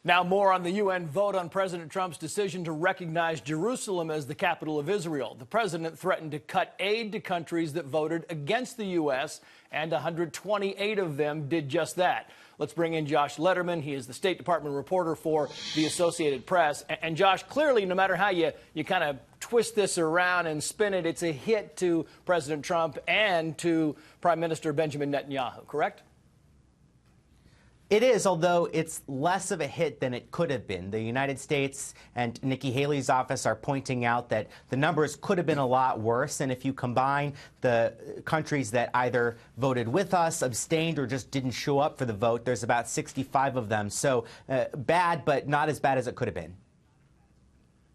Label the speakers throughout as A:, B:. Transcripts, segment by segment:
A: Now, more on the UN vote on President Trump's decision to recognize Jerusalem as the capital of Israel. The president threatened to cut aid to countries that voted against the U.S., and 128 of them did just that. Let's bring in Josh Lederman. He is the State Department reporter for the Associated Press. And Josh, clearly, no matter how you kind of twist this around and spin it, it's a hit to President Trump and to Prime Minister Benjamin Netanyahu, correct?
B: It is, although it's less of a hit than it could have been. The United States and Nikki Haley's office are pointing out that the numbers could have been a lot worse. And if you combine the countries that either voted with us, abstained, or just didn't show up for the vote, there's about 65 of them. So bad, but not as bad as it could have been.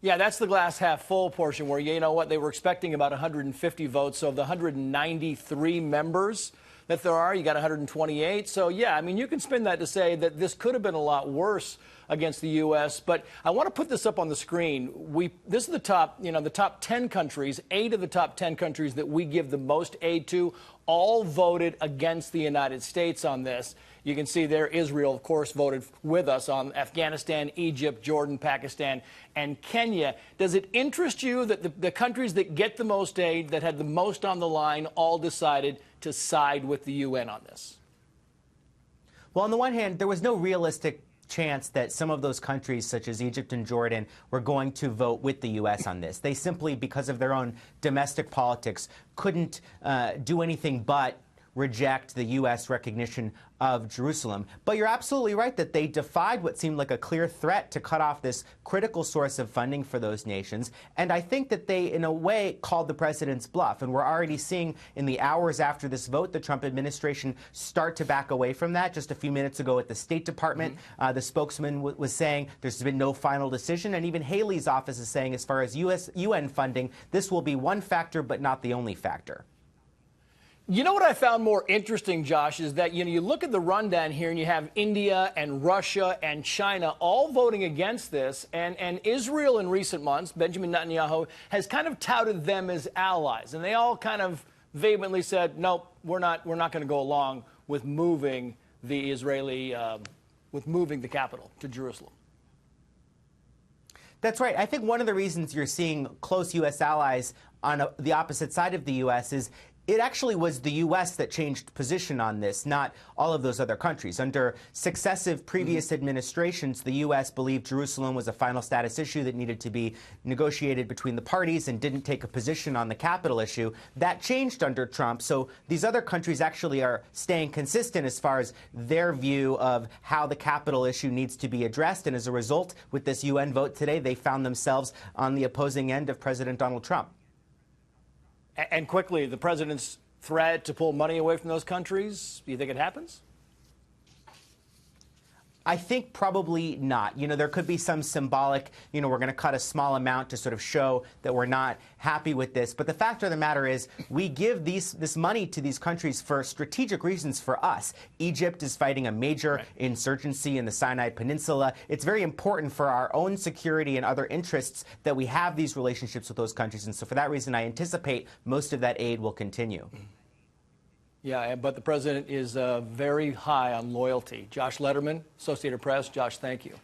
A: Yeah, that's the glass half full portion where, you know what, they were expecting about 150 votes. So of the 193 members that there are, you got 128. So, yeah, I mean, you can spin that to say that this could have been a lot worse against the U.S. But I want to put this up on the screen. This is the top 10 countries, 8 of the top 10 countries that we give the most aid to, all voted against the United States on this. You can see there Israel, of course, voted with us on Afghanistan, Egypt, Jordan, Pakistan, and Kenya. Does it interest you that the countries that get the most aid, that had the most on the line, all decided to side with the UN on this?
B: Well, on the one hand, there was no realistic chance that some of those countries, such as Egypt and Jordan, were going to vote with the U.S. on this. They simply, because of their own domestic politics, couldn't do anything but reject the U.S. recognition of Jerusalem. But you're absolutely right that they defied what seemed like a clear threat to cut off this critical source of funding for those nations. And I think that they, in a way, called the president's bluff. And we're already seeing in the hours after this vote, the Trump administration start to back away from that. Just a few minutes ago at the State Department, the spokesman was saying there's been no final decision. And even Haley's office is saying, as far as UN funding, this will be one factor, but not the only factor.
A: You know what I found more interesting, Josh, is that you look at the rundown here and you have India and Russia and China all voting against this. And Israel in recent months, Benjamin Netanyahu, has kind of touted them as allies. And they all kind of vehemently said, nope, we're not going to go along with moving the capital to Jerusalem.
B: That's right. I think one of the reasons you're seeing close U.S. allies on the opposite side of the U.S. is it actually was the U.S. that changed position on this, not all of those other countries. Under successive previous administrations, the U.S. believed Jerusalem was a final status issue that needed to be negotiated between the parties and didn't take a position on the capital issue. That changed under Trump. So these other countries actually are staying consistent as far as their view of how the capital issue needs to be addressed. And as a result, with this UN vote today, they found themselves on the opposing end of President Donald Trump.
A: And quickly, the president's threat to pull money away from those countries, do you think it happens?
B: I think probably not. There could be some symbolic, we're going to cut a small amount to sort of show that we're not happy with this. But the fact of the matter is we give this money to these countries for strategic reasons for us. Egypt is fighting a major insurgency in the Sinai Peninsula. It's very important for our own security and other interests that we have these relationships with those countries. And so for that reason, I anticipate most of that aid will continue.
A: Yeah, but the president is very high on loyalty. Josh Lederman, Associated Press. Josh, thank you.